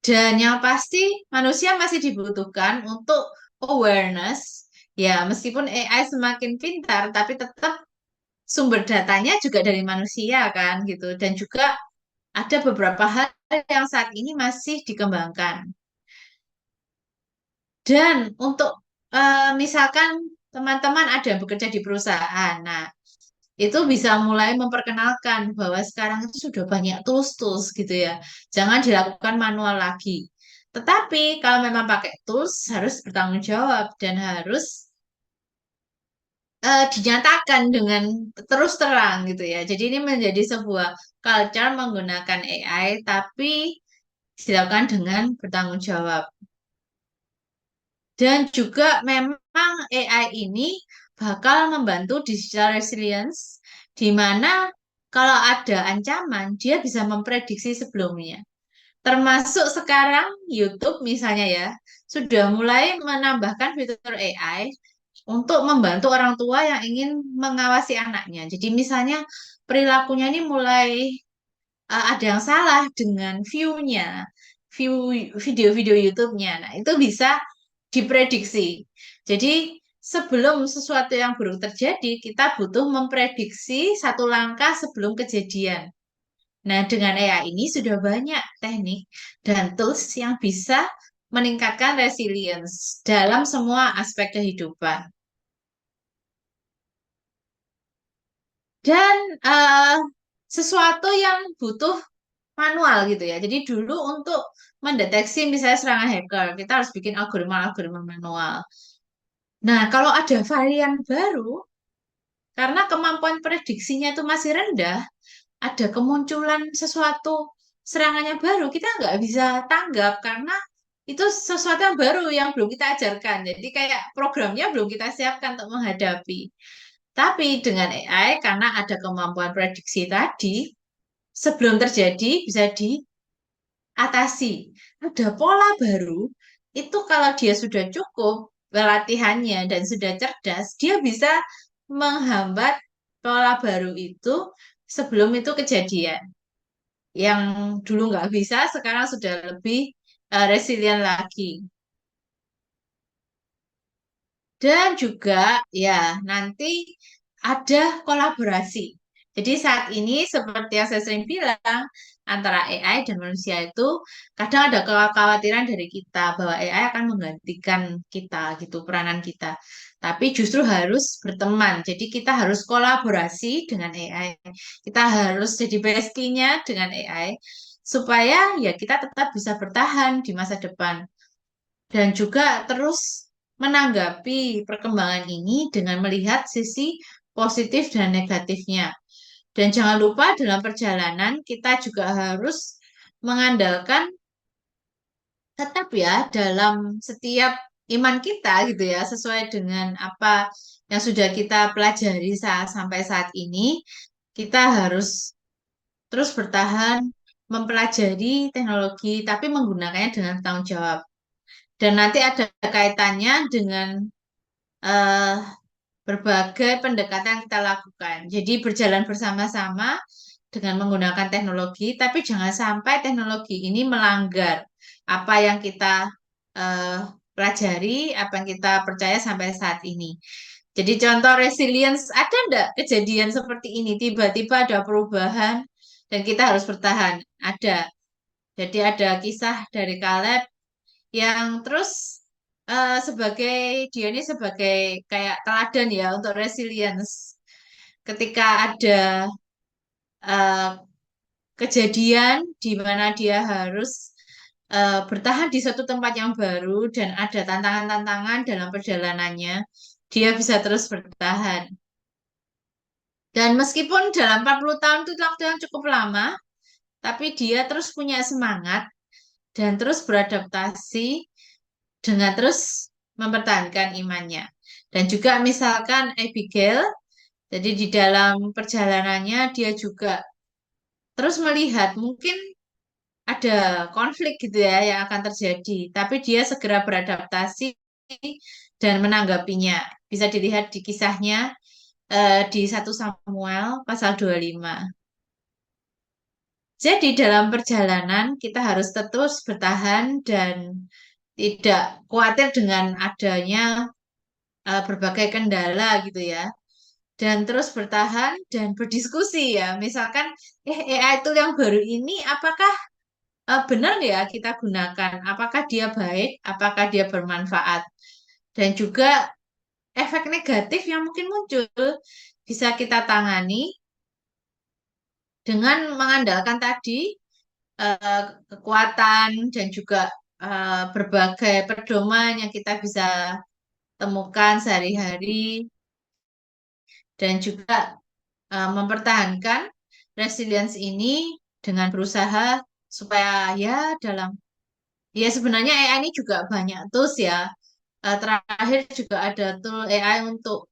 Dan yang pasti manusia masih dibutuhkan untuk awareness. Ya, meskipun AI semakin pintar, tapi tetap sumber datanya juga dari manusia kan gitu. Dan juga ada beberapa hal yang saat ini masih dikembangkan. Dan untuk misalkan teman-teman ada yang bekerja di perusahaan, nah itu bisa mulai memperkenalkan bahwa sekarang itu sudah banyak tools-tools gitu ya. Jangan dilakukan manual lagi. Tetapi kalau memang pakai tools harus bertanggung jawab dan harus dinyatakan dengan terus terang gitu ya. Jadi ini menjadi sebuah culture menggunakan AI tapi dilakukan dengan bertanggung jawab. Dan juga memang AI ini bakal membantu digital resilience di mana kalau ada ancaman dia bisa memprediksi sebelumnya. Termasuk sekarang YouTube misalnya ya, sudah mulai menambahkan fitur AI untuk membantu orang tua yang ingin mengawasi anaknya. Jadi misalnya perilakunya ini mulai ada yang salah dengan view-nya, view video-video YouTube-nya. Nah, itu bisa diprediksi. Jadi, sebelum sesuatu yang buruk terjadi, kita butuh memprediksi satu langkah sebelum kejadian. Nah, dengan AI ini sudah banyak teknik dan tools yang bisa meningkatkan resilience dalam semua aspek kehidupan. Dan sesuatu yang butuh manual gitu ya. Jadi dulu untuk mendeteksi misalnya serangan hacker, kita harus bikin algoritma-algoritma manual. Nah, kalau ada varian baru, karena kemampuan prediksinya itu masih rendah, ada kemunculan sesuatu serangannya baru, kita nggak bisa tanggap karena itu sesuatu yang baru yang belum kita ajarkan. Jadi kayak programnya belum kita siapkan untuk menghadapi. Tapi dengan AI, karena ada kemampuan prediksi tadi, sebelum terjadi bisa diatasi. Ada pola baru, itu kalau dia sudah cukup latihannya dan sudah cerdas, dia bisa menghambat pola baru itu sebelum itu kejadian. Yang dulu nggak bisa, sekarang sudah lebih resilient lagi. Dan juga ya nanti ada kolaborasi. Jadi saat ini seperti yang saya sering bilang, antara AI dan manusia itu kadang ada kekhawatiran dari kita bahwa AI akan menggantikan kita gitu, peranan kita. Tapi justru harus berteman. Jadi kita harus kolaborasi dengan AI. Kita harus jadi bestie-nya dengan AI supaya ya kita tetap bisa bertahan di masa depan dan juga terus menanggapi perkembangan ini dengan melihat sisi positif dan negatifnya. Dan jangan lupa dalam perjalanan kita juga harus mengandalkan tetap ya dalam setiap iman kita gitu ya, sesuai dengan apa yang sudah kita pelajari sampai saat ini, kita harus terus bertahan mempelajari teknologi tapi menggunakannya dengan tanggung jawab. Dan nanti ada kaitannya dengan eh, berbagai pendekatan yang kita lakukan. Jadi berjalan bersama-sama dengan menggunakan teknologi, tapi jangan sampai teknologi ini melanggar apa yang kita eh, pelajari, apa yang kita percaya sampai saat ini. Jadi contoh resilience, ada enggak kejadian seperti ini? Tiba-tiba ada perubahan dan kita harus bertahan. Ada. Jadi ada kisah dari Caleb yang terus sebagai dia ini sebagai kayak teladan ya untuk resilience. Ketika ada eh, kejadian di mana dia harus bertahan di suatu tempat yang baru dan ada tantangan-tantangan dalam perjalanannya, dia bisa terus bertahan. Dan meskipun dalam 40 tahun itu waktu yang cukup lama, tapi dia terus punya semangat dan terus beradaptasi dengan terus mempertahankan imannya. Dan juga misalkan Abigail, jadi di dalam perjalanannya dia juga terus melihat mungkin ada konflik gitu ya yang akan terjadi, tapi dia segera beradaptasi dan menanggapinya. Bisa dilihat di kisahnya di 1 Samuel pasal 25. Jadi dalam perjalanan kita harus terus bertahan dan tidak khawatir dengan adanya berbagai kendala gitu ya. Dan terus bertahan dan berdiskusi ya. Misalkan, AI tool yang baru ini apakah benar ya kita gunakan? Apakah dia baik? Apakah dia bermanfaat? Dan juga efek negatif yang mungkin muncul bisa kita tangani dengan mengandalkan tadi eh, kekuatan dan juga berbagai pedoman yang kita bisa temukan sehari-hari dan juga mempertahankan resilience ini dengan berusaha supaya ya dalam ya sebenarnya AI ini juga banyak tools ya. Terakhir juga ada tool AI untuk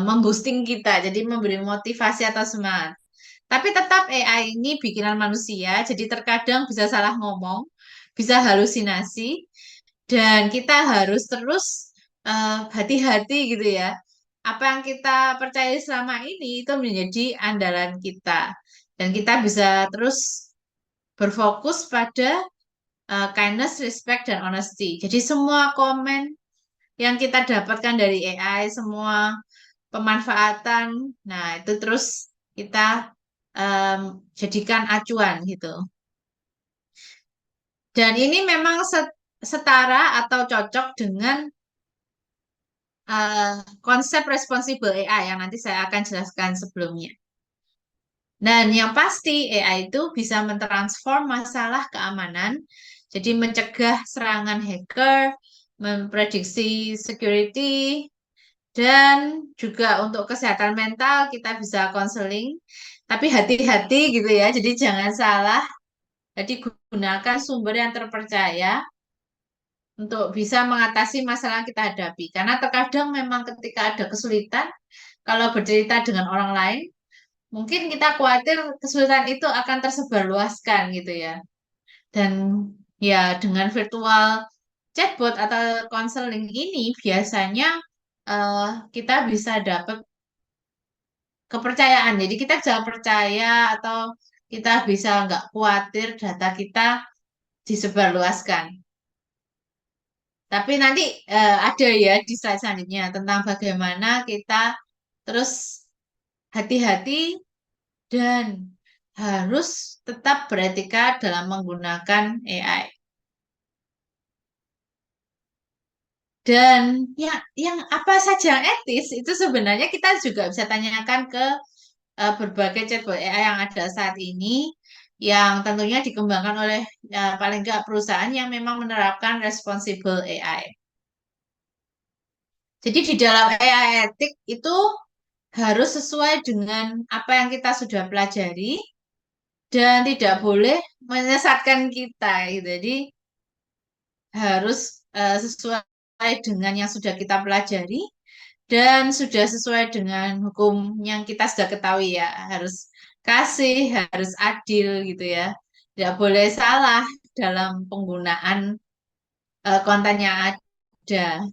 memboosting kita, jadi memberi motivasi atau semangat. Tapi tetap AI ini bikinan manusia, jadi terkadang bisa salah ngomong, bisa halusinasi, dan kita harus terus hati-hati gitu ya. Apa yang kita percaya selama ini itu menjadi andalan kita. Dan kita bisa terus berfokus pada kindness, respect, dan honesty. Jadi semua komen yang kita dapatkan dari AI, semua pemanfaatan, nah itu terus kita jadikan acuan gitu. Dan ini memang setara atau cocok dengan eh, konsep responsible AI yang nanti saya akan jelaskan sebelumnya. Dan yang pasti AI itu bisa mentransform masalah keamanan, jadi mencegah serangan hacker, memprediksi security, dan juga untuk kesehatan mental kita bisa konseling. Tapi hati-hati gitu ya, jadi jangan salah. Jadi gunakan sumber yang terpercaya untuk bisa mengatasi masalah yang kita hadapi. Karena terkadang memang ketika ada kesulitan, kalau bercerita dengan orang lain, mungkin kita khawatir kesulitan itu akan tersebar luaskan gitu ya. Dan ya dengan virtual chatbot atau konseling ini biasanya kita bisa dapat kepercayaan. Jadi kita bisa percaya atau kita bisa nggak khawatir data kita disebarluaskan. Tapi nanti ada ya di slide selanjutnya tentang bagaimana kita terus hati-hati dan harus tetap beretika dalam menggunakan AI. Dan yang apa saja yang etis itu sebenarnya kita juga bisa tanyakan ke berbagai chatbot AI yang ada saat ini, yang tentunya dikembangkan oleh paling nggak perusahaan yang memang menerapkan responsible AI. Jadi di dalam AI etik itu harus sesuai dengan apa yang kita sudah pelajari dan tidak boleh menyesatkan kita gitu. Jadi harus sesuai dengan yang sudah kita pelajari dan sudah sesuai dengan hukum yang kita sudah ketahui ya. Harus kasih, harus adil gitu ya. Tidak boleh salah dalam penggunaan konten yang ada.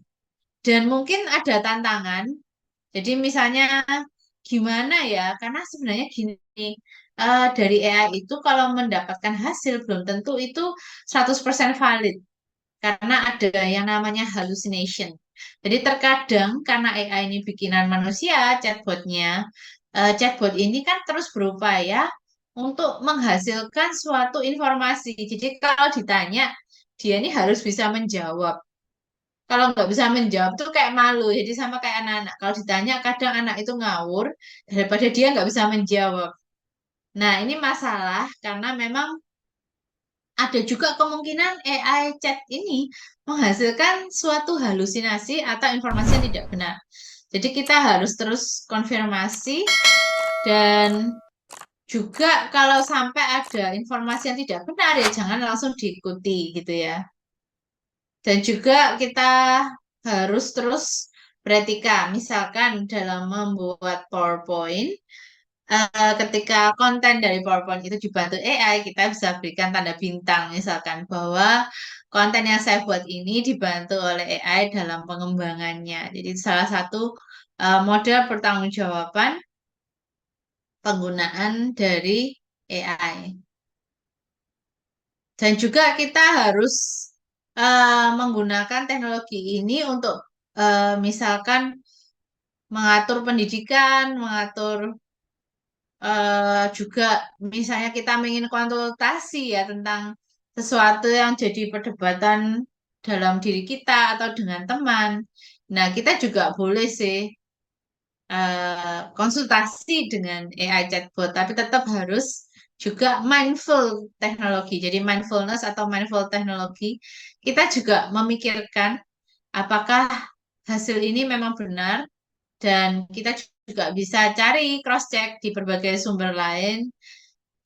Dan mungkin ada tantangan. Jadi misalnya gimana ya? Karena sebenarnya gini, dari AI itu kalau mendapatkan hasil belum tentu itu 100% valid. Karena ada yang namanya hallucination. Jadi terkadang karena AI ini bikinan manusia, chatbot ini kan terus berupaya untuk menghasilkan suatu informasi. Jadi kalau ditanya, dia ini harus bisa menjawab. Kalau nggak bisa menjawab tuh kayak malu. Jadi sama kayak anak-anak. Kalau ditanya kadang anak itu ngawur daripada dia nggak bisa menjawab. Nah ini masalah karena memang ada juga kemungkinan AI chat ini menghasilkan suatu halusinasi atau informasi yang tidak benar. Jadi kita harus terus konfirmasi dan juga kalau sampai ada informasi yang tidak benar ya jangan langsung diikuti gitu ya. Dan juga kita harus terus beretika. Misalkan dalam membuat PowerPoint, ketika konten dari PowerPoint itu dibantu AI, kita bisa berikan tanda bintang, misalkan bahwa konten yang saya buat ini dibantu oleh AI dalam pengembangannya. Jadi salah satu model pertanggungjawaban penggunaan dari AI. Dan juga kita harus menggunakan teknologi ini untuk misalkan mengatur pendidikan, mengatur juga misalnya kita ingin konsultasi ya tentang sesuatu yang jadi perdebatan dalam diri kita atau dengan teman. Nah, kita juga boleh sih konsultasi dengan AI chatbot, tapi tetap harus juga mindful teknologi. Jadi mindfulness atau mindful teknologi, kita juga memikirkan apakah hasil ini memang benar dan kita juga bisa cari cross check di berbagai sumber lain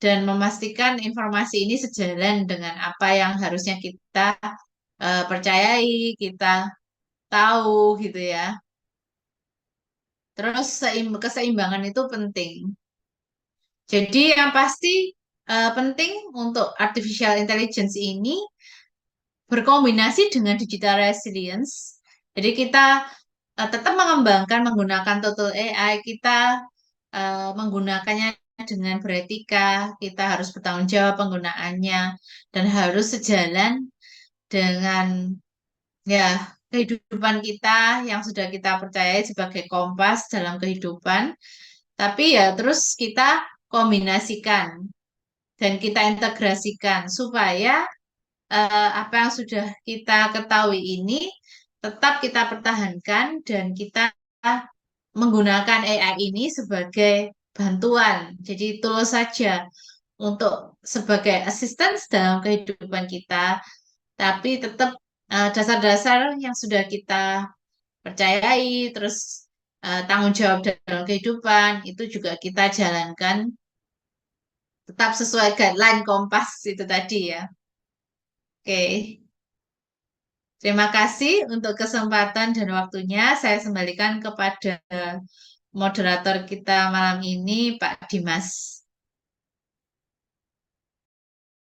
dan memastikan informasi ini sejalan dengan apa yang harusnya kita percayai, kita tahu gitu ya. Terus keseimbangan itu penting. Jadi yang pasti penting untuk artificial intelligence ini berkombinasi dengan digital resilience. Jadi kita tetap mengembangkan menggunakan total AI, kita menggunakannya dengan beretika, kita harus bertanggung jawab penggunaannya, dan harus sejalan dengan ya kehidupan kita yang sudah kita percayai sebagai kompas dalam kehidupan. Tapi ya terus kita kombinasikan dan kita integrasikan supaya apa yang sudah kita ketahui ini tetap kita pertahankan dan kita menggunakan AI ini sebagai bantuan. Jadi tools saja untuk sebagai assistance dalam kehidupan kita, tapi tetap dasar-dasar yang sudah kita percayai, terus tanggung jawab dalam kehidupan itu juga kita jalankan tetap sesuai guideline Kompas itu tadi ya. Oke. Terima kasih untuk kesempatan dan waktunya. Saya kembalikan kepada moderator kita malam ini, Pak Dimas.